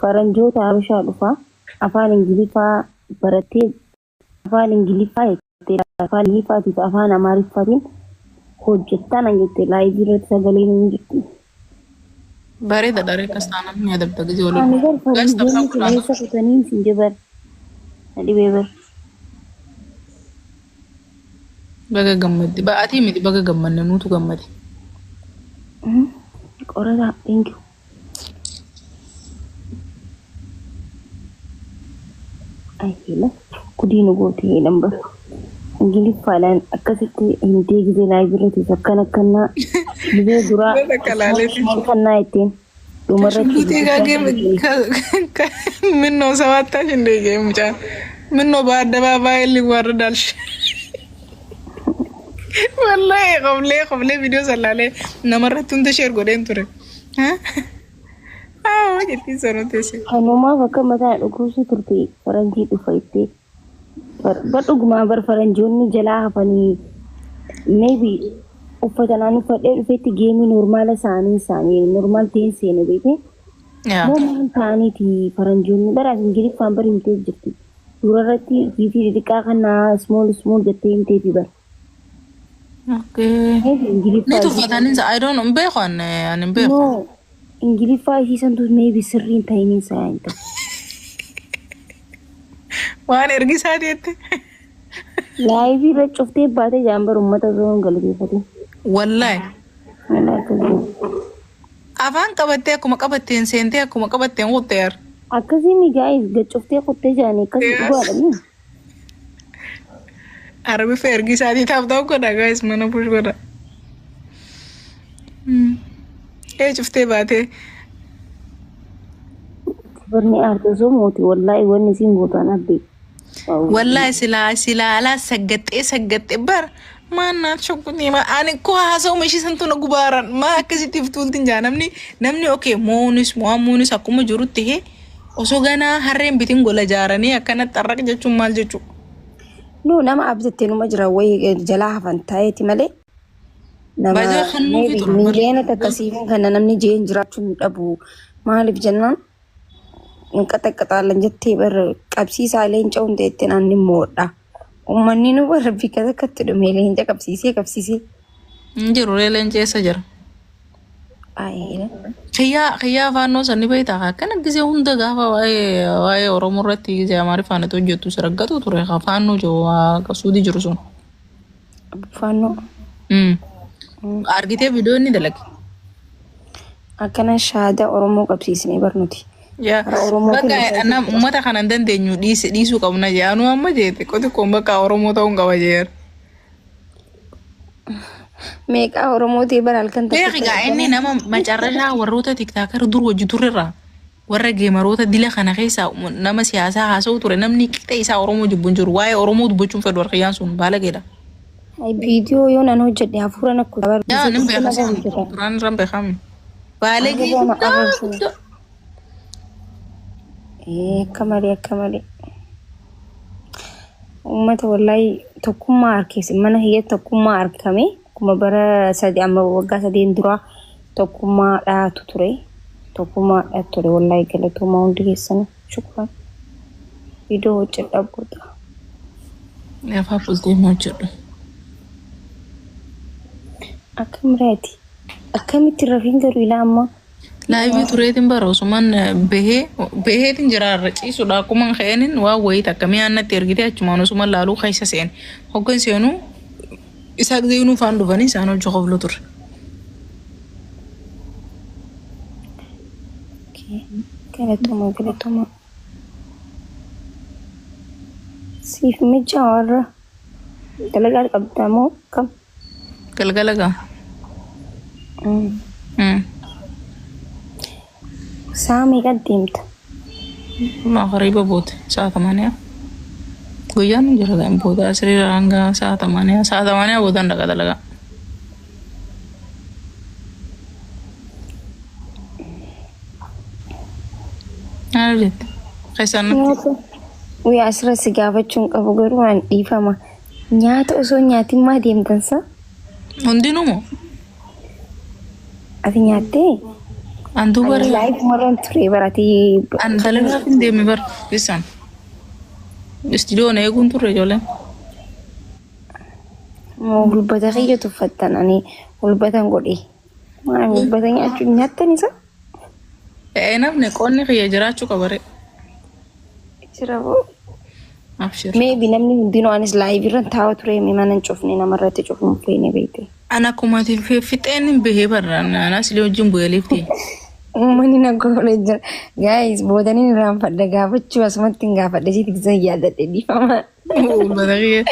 faranjoota habashaa dhufa afaan ingiliffaa baratee afaan ingiliffaa afaan ingiliffaa fi afaan amaariffaatiin hojjettan anjette laayivii irratti sagalee ni jirti. Bareeda daree kastaanaan ni adabda gizee Ani waliin. gar faranjoonni keessa kutanii sin jabar dhibee bar. Baga gammadi. Ba'aatii miti baga gammanne nuutu gammadi. Qorata thank you. Ay hela kudinu goote number. Ingiliffaadhaan akkasitti hintee gisee laayivii irratti akkana akkana dhibee duraa kannaa ittiin Shukutii gaagee minnoo sawaattaa shindee mucaan minnoo baadda baabaa illi warra dalshe. Wallahi qoblee viidiyoo sallaalee namarratti hunda sheer godheen ture. Jettiin sanuu teesse. Kanumaaf akka mataa dhukkubsu turte faranjii dhufa ittee. Badhugumaa bar faranjoonni jalaa hafanii maybe uffatanaan uffadhee dhufeetti geemii normaala isaanii normaal ta'een seene beekee moomaan ta'aniiti faranjoonni baraas ingiliffaan bari himtee jirti durarratti giifii xixiqqaa kanaa small jettee himteefi bar. Ni tuffatanii I don't know beekan ani beekan. Ingiliffaa isiisantu maybe sirriin ta'iniin isaa hin ta'u. Waan ergisaa deette. Laayivii irra cuftee baatee jaambar uummata zoon galateeffate. Wallahi. Afaan qabattee akkuma qabatteen seentee akkuma qabatteen qotteer. Akkasiin gaa'is gacuftee qottee jaanii akkasii dhugaadha. Arabi fa ergisaatii taphtaa godha gaa'is mana bush godha. Cuftee baatee. Barni aartisoo mooti wallahi wanni siin gootaan abdii. Wallahi sila ala saggaxee bar maannaat shokkutii ani ko haasa'u mashii santuuna gubaaran maa akkasitti fituultiin jaa namni okay moo'amuunis akkuma jirutti hee osoo ganaa harreen bitiin gola jaaranii akkanatti arraq jechuun maal jechuu. No nama abdattee numa jira wayii jalaa hafan taa'eeti malee. Nama miiliyoona takkasiifin kana namni jeen jiraachuun dhabu maaliif jennaan. Qaxaqaxaalan jettee bar qabsiisaa leenca hundee itti naanni moodha. Uummanni nu warra bika takkatti dhume leenca qabsiisee. Jiru leenca eessa jira? Xiyyaa afaannoo sanni beektaa akkana gisee hunda gaafa waa'ee Oromoo irratti gisee Amaariffaan itti hojjettu saraggatu ture afaannoo jiru qasuutii jiru sun. Afaannoo. Argitee viidiyoo inni dalage. Akkana shaada Oromoo qabsiisnee barnuti. Bakka uummata kanan dandeenyu dhiisuu qabna jedhanu amma jeete qoti kun bakka Oromoo ta'uun qaba jeer. Meeqa Oromoo ta'e bara halkan ta'e. Beekaa inni nama macarrashaa warroota tiktaaker dur hojii turerraa warra geemaroota dila kana keessaa nama siyaasaa haasa'u ture namni qixa isaa Oromoo jibbuun jiru waa'ee Oromoo dubbachuun fedhu harkiyyaan sun baalageedha. Viidiyoo yoo nan hojjedhe hafuura nakku dabar. Yaa nin beekasan duraan irraan beekame. Baalagee guddaa. Akkamalee. Uummata wallahi tokkummaa harkise mana hiyya tokkummaa harkame kuma bara sadii amma waggaa sadeen dura tokkummaa dhaatu ture. Tokkummaa dhaatu ture wallahi galatoomaa hundi keessan shukran. Viidiyoo hojjedha booda. Afaa bultee hojjedhu. Akkamitti rafiin garuu ilaa amma. Laayivii tureetiin bara osumaan baheetiin jiraarra ciisuudha akkuma ka'eenin waan wayii takka mi'aannatti ergitee achumaan osumaan laaluu keessa seen hoggan seenuu isaa gizeenuu faan dhufanii isaan hojii qoflu ture. Galatoomaa. Siif mijaa warra dalagaa qabdaa moo kam? Galgala gaa. Saa meeqa deemta? Qariiba boote sa'a 8. Guyyaan jira kan booda asirra hanga sa'a 8. Sa'a 8 boodaan dhaqa dalagaa. Maal jette? Keessanatti. Guyyaa asirratti gaafachuun qabu garuu waan dhiifama. Nyaata osoo nyaatiin maa deemtansa? Hundinuu moo? Ati nyaattee? Antu bara Live maran ture barati. an dalaga finde mi bar bisan. Studio na egun turre jolen. Gulbata kiyya tuffattan ani gulbatan godhe. Maa gulbatan nyaachuun nyaattan isa? Namni qonni kiyya jiraachuu qabare. Jira boo. Abshir. Maybe namni hundinuu anis live irra taa'aa ture mana hin cufne namarratti cufuun feene beekte. Ana kumati fixeen behee barraan anas illee wajjin bu'ee lifti. Uummanni naggoolee jira. Guys boodanii irraan fadda gaafachuu asumatti hin gaafadha jeeti gisan yaadadhe dhiifama. Badaqee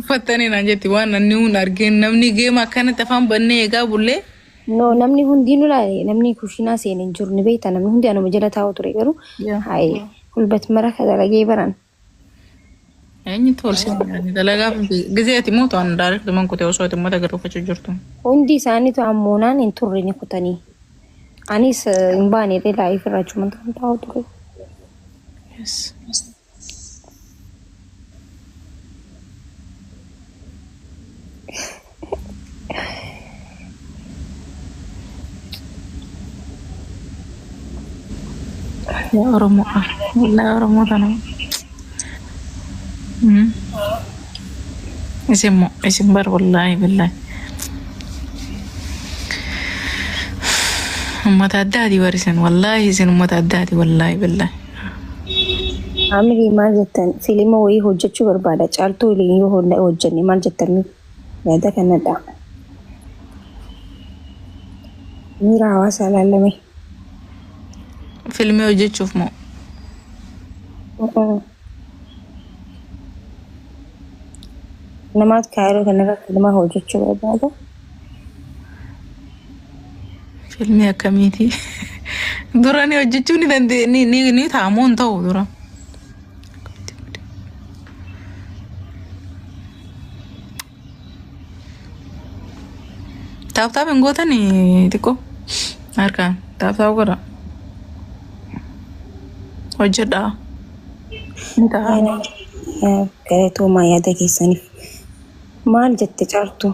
uffatanii naan jetti waan namni hun argeen namni geema akkanatti afaan bannee eegaa bullee. No namni hundinuu laale namni kushinaa seenee hin jiru ni beekta namni hundi anuma jala taa'u ture garuu hayi gulbat mara kadalagee baran. Eenyu tolsee dalagaa gizeeti moo ta'an daarekti man kutee osoo itti mata garufachuu jirtu. Hundi isaaniitu ammoonaan hin turre ni kutanii. Anis hin baane live irraa achuma taa'u ture. Yes. Ya Oromo wallahi Oromo tanam isim bar wallahi billahi ummata addaati warisan wallahi isin ummata addaati wallahi billahi Amri maal jettan filima wayii hojjechuu barbaada caaltuu waliin yoo hojjenne maal jettan yaada kanadha. Miira hawaasaa ilaalame. filmii hojjechuuf moo namaat kaayiroo kanarratti filima hojjechuu barbaada. filmii akkamiiti dura ni hojjechuu ni dandee ni taamuun ta'u dura taaptaap hin gootanii xiqqoo harkaan taaptaap godha hojjedhaa ni ta'a. Galatoomaa yaada keessaniif maal jette caaltuu?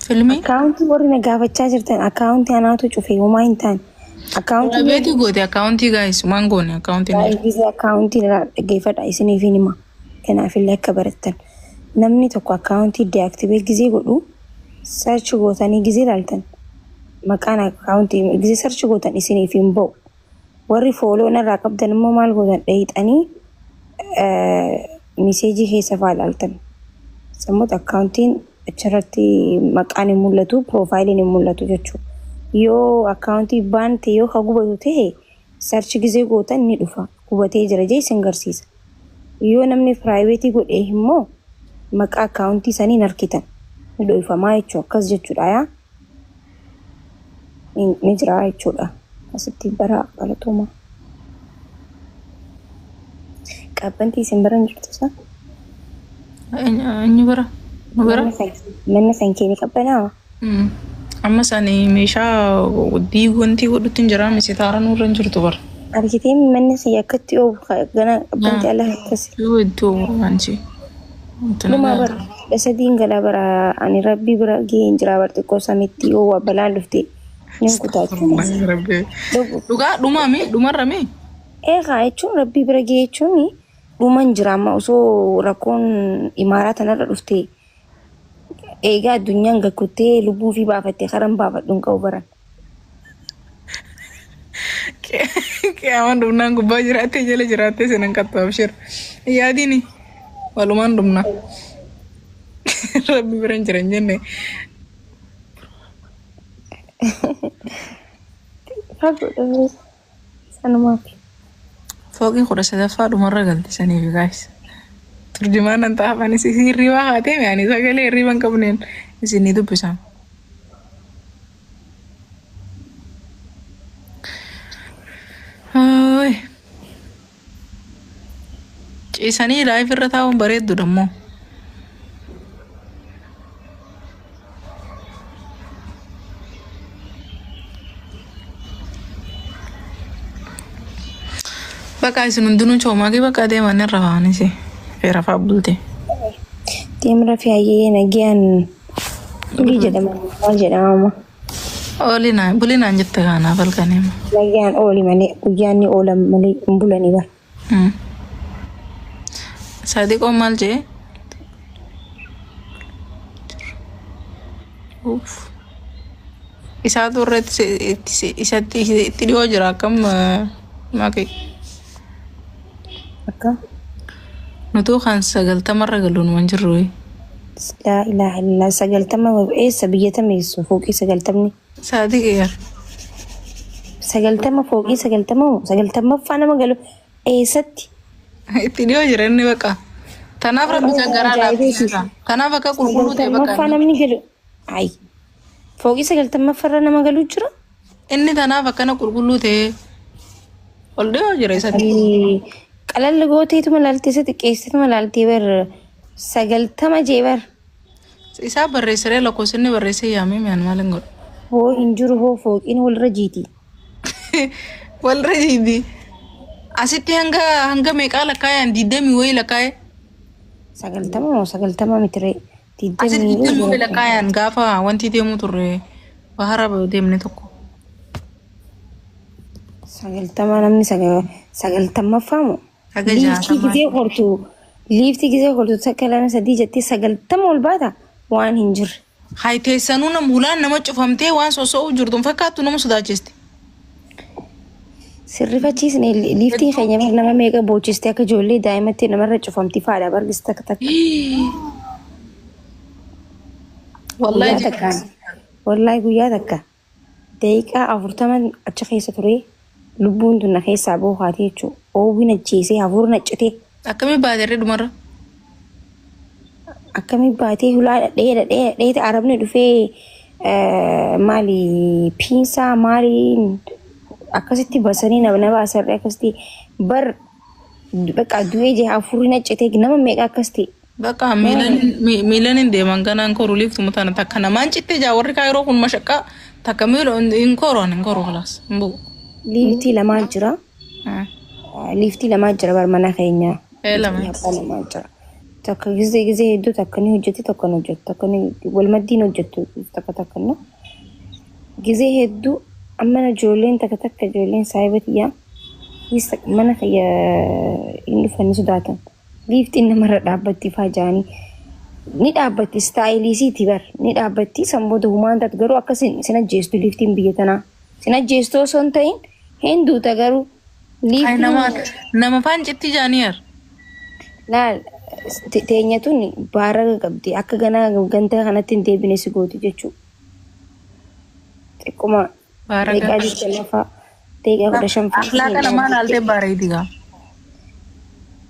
filmii Akkaawuntii warri na gaafachaa jirtan akkaawuntii anaatu cufee homaa hin taane. Akkaawuntii beetii goote akkaawuntii gaayis waan goone akkaawuntii Gizee akkaawuntii irraa dhaggeeffadha isiniif hin hima. Kanaafillee akka barattan. Namni tokko akkaawuntii deactivate gizee godhu search gootanii gizee ilaaltan. Maqaan akkaawuntii gizee search gootan isiniif hin ba'u. Warri fooloo narraa qabdan immoo maal gootan dheeyxanii miseejii keessa fa'aa ilaaltan. Sammuu akkaawuntiin achirratti maqaan hin mul'atu piroofaayiliin hin mul'atu jechuudha. Yoo akkaawuntii baante yoo ka gubatu ta'e search gizee gootan ni dhufa gubatee jira jee isin garsiisa. Yoo namni piraayiveetii godhee immoo maqaa akkaawuntii sanii hin arkitan ni dho'ifamaa jechuudha akkas jechuudha yaa ni jira jechuudha asitti bara qalatooma. Qabbantii isin bara hin jirtu isaa? Eenyu bara? Nu bara? Manni sankee ni qabbanaa? Amma sani meeshaa diigontii godhutti hin jira misitaara nurra hin jirtu bara. Argiteen manni si akkatti oofu gana qabbantii ala akkasi. Yoo iddoo waanchi. Luma bara dasadiin galaa bara ani rabbii bira gahee hin jira bara xiqqoo samitti yoo balaan dhufte nin kutaachuu. Dhugaa dhumaami dhumarrami. Eegaa jechuun rabbii bira gahee jechuun dhuma hin jira amma osoo rakkoon imaaraa tanarra dhufte eegaa addunyaan gagguttee lubbuu fi baafattee karan baafadhuun qabu baran. Qiyaamaan dhumnaan gubbaa jiraattee jala jiraattee sinan qaxxu abshir. Yaadini walumaan dhumna. Rabbi bira hin jiran jenne. Sanumaaf. Fooqii 13ffaa dhumarra galte saniif gaayis. Turjumaan an taafan isi hirriibaa haatee me'anii sagalee hirriiban qabneen isin ni dubbisan. Ciisanii laayif irra taa'uun bareeddu dammoo. Bakka isin hundinuu coomaa bakka deeman irra fa'aanisi. Feera fa'aa bulte. Deemra fi hayyee nagiyaan dhugii jedhama maal jedhama Oolina bulinaan jette kaanaaf halkaniima. Layyaan ooli malee guyyaanni oolan malee hin bulanii bar. Sadiqoo maal jee? Isaatu irratti isatti itti dhiyoo jira akkam maqee. Akkam? Nutuu kan 90 galuun waan jirru. Laa ilaaha illaa 90 eessa biyya tameessu fooqii 90. Sadiqee yaa. 90 fooqii 90 faa nama galu eessatti? Itti dhiyoo jira inni baqa. Tanaaf rabbi garaa laafisa. Tanaaf akka qulqulluu ta'e baqa. Faa namni galu. Ay. Fooqii 90 farra nama galu jira? Inni tanaaf akkana qulqulluu ta'e ol dhiyoo jira isatti. Qalalli gooteetuma laaltee isa xiqqeessituma laaltee bar 90 jee bar. Isaa barreessiree lakkoofsinni barreessee yaamee miyaan maal hin godhu. Hoo hin jiru hoo fooqiin walirra jiiti. Walirra jiiti. Asitti hanga meeqaa lakkaa'an 20 wayii lakkaa'e. 90 mitiree. Asitti 20 wayii lakkaa'an gaafa wanti deemu turre bahara deemne tokko. 90 namni 90 faamu. Liiftii gisee hortu takka lama sadii jettee 90 ol baata waan hin jirre. Hai teessanuu hulaan nama cufamtee waan sosoo'u jirtuun fakkaattu nama sodaachisti. Sirrifachiisne liiftiin keenya nama meeqa boochiste akka ijoollee daa'imatti namarra cufamti faadha bargis takka takka. Wallahi guyyaa takka daqiiqaa 40 achi keessa ture lubbuun tun na keessaa boohaatee jechuudha. Oowwi najjeesee hafuura naccitee. Akkamii baatee dhumarra? Akkamii baatee hulaa dhadhee arabni dhufee maali piinsaa maali akkasitti basanii nama baasarree akkasitti bar baqa du'ee jee hafuurri naccitee nama meeqa akkasitti. Baqa miilan hin deeman ganaan koruu liiftu mutaana takka namaan cittee jaa warri kaayiroo kun mashaqaa takka miila hin koruu kalaas hin bu'u. Liiftii lamaan jira. Liiftii lamaa jira bar mana keenya. Lamaa jira. Takka gisee hedduu takka ni hojjetti tokko ni hojjettu takka ni walmaddiin hojjettu takka no. Gisee hedduu amma ijoolleen takka ijoolleen saayibatiyyaa mana kiyya hin dhufanii sodaatan. Liiftiin namarra dhaabbatti faajaanii ni dhaabbatti istaayiliisiiti bar ni dhaabbatti sanboota humaan taatu garuu akkasiin sin ajjeestu liiftiin biyya tanaa. Sin ajjeestu osoo hin ta'in hinduuta garuu. Ay nama faan citti jaaniir. Laal teenyatuun baara qabdi akka ganta kanatti hin deebine si gooti jechuudha. Xiqquma deeqaa jecha lafaa deeqaa 15 fa'aa. Akhlaaqa namaa laaltee bareedi gaa.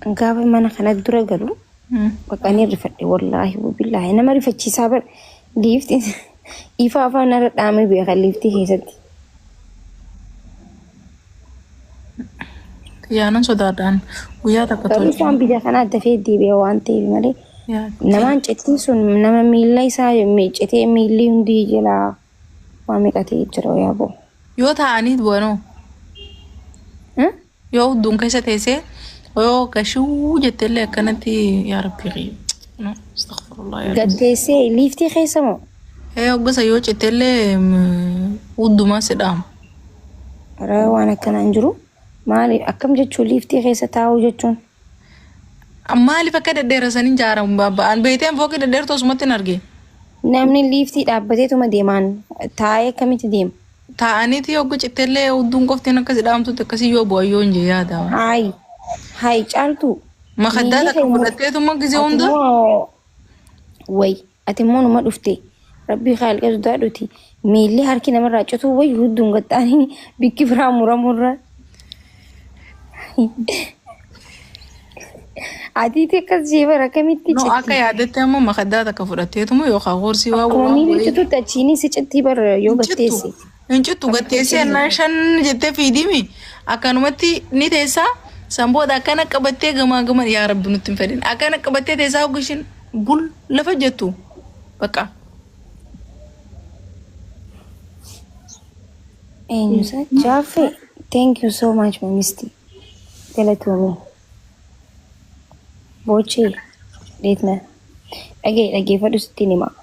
Gaafa mana kana dura galu baqanii rifadhe wallaahi billaahi nama rifachiisaa bar liiftiin ifa afaan narra dhaamee beekan liiftii keessatti. Yaanan sodaadhaan guyyaa takka tolche. Garuu isaan biyya kana dafee deebi'ee waan ta'eef malee namaan cittiin sun nama miilla isaa miiccitee miilli hundi jalaa waan miqatee jira yaaboo. Yoo ta'anii bu'anoo. Yoo hudduun keessa teessee yoo gashuu jetteellee akkanatti yaa rabbi gaddeessee liiftii keessa moo? Hoggasa yoo citteellee huddumaa si dhaama. Waan akkanaan jiru. Maali akkam jechuun liiftii keessa taa'uu jechuun? Maaliif akka dhedheerasanii ijaaramu baaba'an beekteen fooqii dhedheertuu osumatti hin argee? Namni liiftii dhaabbateetuma deemaan taa'ee akkamitti deema? Taa'aniiti yoo citteellee hudduun qoftiin akkasii dhaamtutti akkasii yoo bu'an yoo hin jee yaada. Hayi caaltu. Makaddaa takka fudhatteetuma gisee hunda? Wayi ati immoo numa dhufte rabbii khaalqatu daadhuti miilli harki namarraa cituu wayi hudduun gaxxaanii bikki biraa muramurraa. Adiitii akkas jeebara akkamitti citti? No akka yaadatte amma makaddaa takka fudhatteetuma yookaan horsii waa waa. Miilli cituutti achiinii si citti bara yoo gatteesse. Hin cittu gatteesse annaan 5 jettee fiidimi akkanumatti ni teessaa sanboota akkana qabattee gamaa gaman yaa rabbi nutti hin fedhin akkana qabattee teessaa ogishin bul lafa jettu baqa. Eenyusa Jaafe thank you so much mamisti. Galatoomii. Bochee deetna dhaggeeffadhu sitti nima.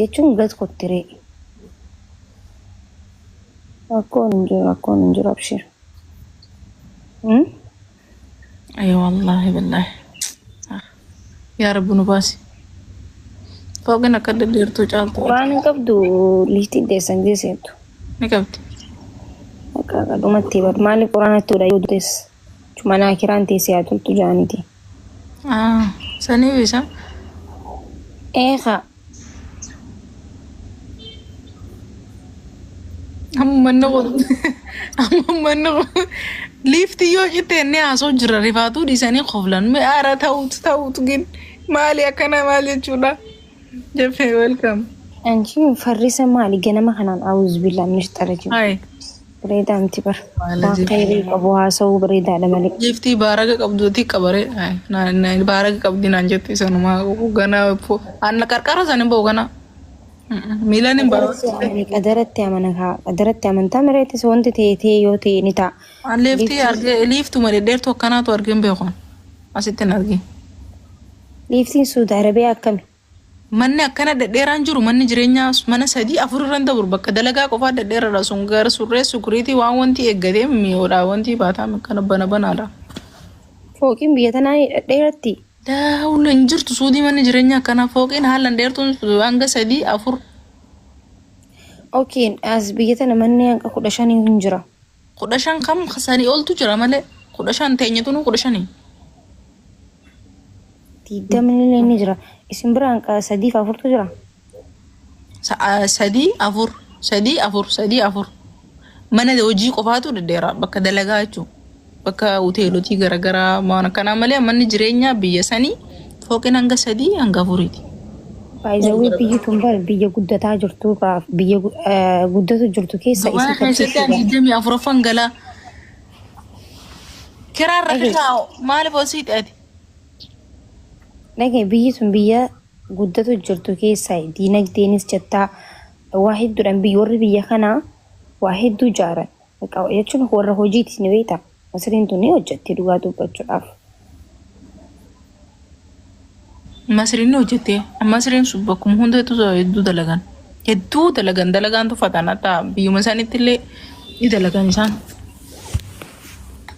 jechuun gas kottiree. Rakkoon hin jiru abshir. اي والله بالله يا رب نباسي فوقنا كده ديرتو جالتو Waan hin qabdu liistii deessan geesseetu. نكبت Akka dhumatti bar maaliif quraanatti udha yoo dees. Cumanaa kiraan teessee haa toltu jaaniti. سني بيسا Eeqa هم من نقول ليفتي يو جتني عصو جرى رفاتو دي سني خفلان ما أرى تاوت جن مالي أكنا مالي جولا جفه ويلكم anchi farrisa maali ganama kanaan awuz billah ministara jiru. هاي Bareedaa miti bar. Maala Waan khayrii qabu haasa'uu bareedaadha malee. جفتي بارك قبضتي كبره هاي نا بارك قبضي نانجتي سنما غنا أنا كركارا سني بوغنا ميلاني بارو Qadaratti amantaa mareetis wanti ta'e yoo ta'e ni ta'a. ليفتي أرجع ليفتو مري ديرتو كنا تو أرجع بيخون أسيتن أرجع Liiftiin Suudi Arabiyaa akkami? manni akkana dhedheeraan jiru manni jireenyaa mana sadii afur irraan dabru bakka dalagaa qofaa dhedheeradha sun gara surree sukuriitii waan wanti eeggatee mi'oodha wanti baataa akkana banaadha. Fooqiin biyya tanaa dhedheeratti. Daawula hin jirtu suudii manni jireenyaa akkana fooqiin haalaan dheertuun hanga sadii afur. Okeen as biyya tana manni hanga 15 hin jira. 15 kam sadii oltu jira malee 15 teenyatu nu 15. Digdamni ni jira. Isin biraan sadii fi afurtu jira. Sadii afur mana hojii qofaatu dhedheera bakka dalagaa jechuudha bakka hoteelotii garaagaraa waan akkanaa malee manni jireenyaa biyya sanii fooqiin hanga sadii hanga afuriiti. Baay'ee biyyi tun bar biyya guddataa jirtu biyya guddatu jirtu keessa Waan keessatti ani 24 galaa kiraan rakkisaa maaliif osii ta'eeti? Nagee biyyi tun biyya guddatu jirtu keessa diinagdeenis jettaa waa hedduudhaan biyyoorri biyya kanaa waa hedduu ijaaran. Jechuun warra hojiitis ni beekta. Masriin tun ni hojjetti dhugaa dubbachuudhaaf. Masriin hojjettee Masriin sun bakkuma hundatu hedduu dalagan tuffatan hatta biyyuma isaaniitti illee ni dalagan isaan.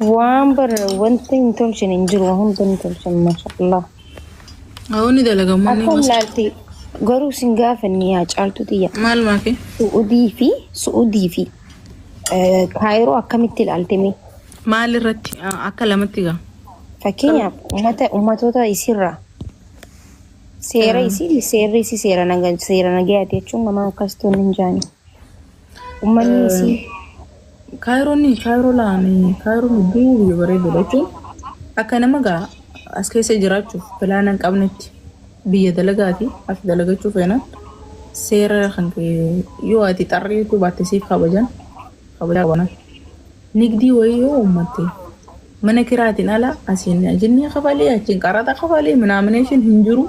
Waan bara wanti hin tolchin hin jiru waan hunda ni tolchan maashaallah. Ni dalagan manni Akkam laalti garuu sin gaafanni yaa caaltu xiyya. maal maafi? Su'udii fi Kaayiroo akkamitti ilaaltame? Maal irratti akka lamatti gaa? Fakkeenyaaf uummatoota isirraa seerri isii seera nagayaati jechuun nama akkas ta'uu hin jaani. Uummanni isii Kaayiroon biyya bareedudha jechuun akka nama gaa as keessa jiraachuuf filaana hin qabnetti biyya dalagaati as dalagachuuf feenan seera kan yoo ati xarreetu baatte siif kabajaa qaban nigdii wayii yoo uummatte mana kiraatiin ala asiin ajinni kafalee achiin qaraxa kafalee minaamineeshin hin jiru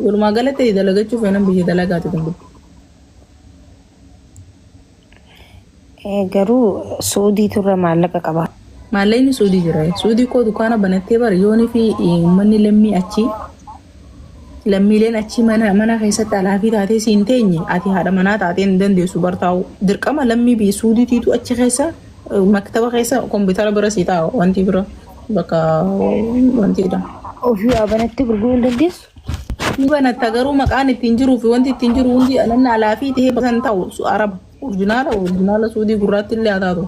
walumaa galatti dalagachuuf feenan biyya dalagaati kun garuu Suudii turre maallaqa qaba. Maallaqni Suudii jira. Suudii koo dukaana banattee bara yoonii fi manni lammiileen achi mana keessatti alaafii taatee siin teenye ati haadha manaa taatee hin dandeessu bartaa'u. Dirqama lammii biyya Suudiitiitu achi keessa maktaba keessa kompiitara bira sii taa'u wanti bira bakka wantidha. Ofii waa banatti gurguruu hin dandeessu? Ni banatta garuu maqaan ittiin jiruu fi wanti ittiin jiru hundi alanna alaafii ta'ee basan ta'u araba. Orjinaala Suudii gurraatti illee haa taatu.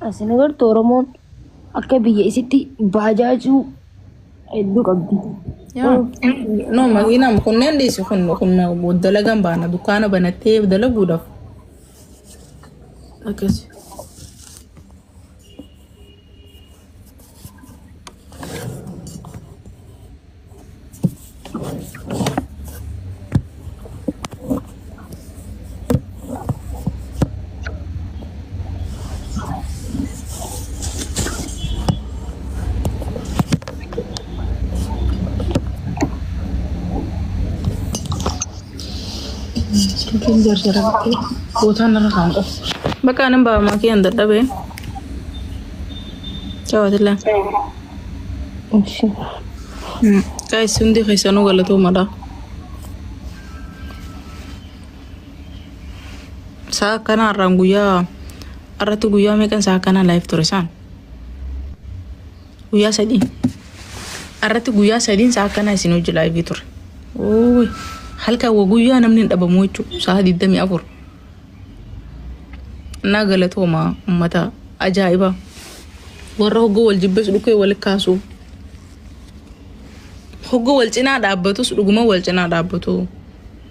Asin agartu Oromoon akka biyya isitti baajaajuu hedduu qabdi. No, makiinaan kunneen dhiisi kun dalagan baana dukkaana banattee dalaguudhaaf. Akkasi. makiin jarjara bootaan narra kaan qof bakka anan baa makiin dadhabe jawaatillee guys hundi keessanuu galatoo madha saa kana arraan guyyaa arratti guyyaa meeqan saa kana live ture isaan guyyaa sadii arratti guyyaa sadiin saa kana isin hojii live ture oy halka wa guyyaa namni dhabamu jechuudha saa 24 na galatooma ummata ajaa'iba warra hoggoo wal jibbees dhukee wal kaasu hoggoo wal cinaa dhaabbatus dhuguma wal cinaa dhaabbatu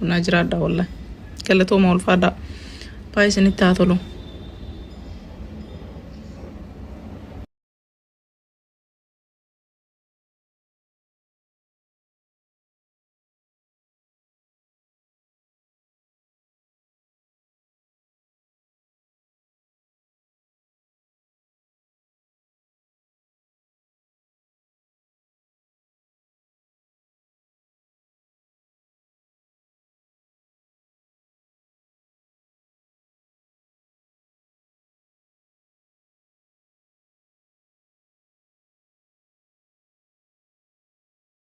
na jiraadha wallahi galatooma ulfaadha baay'isanitti haa tolu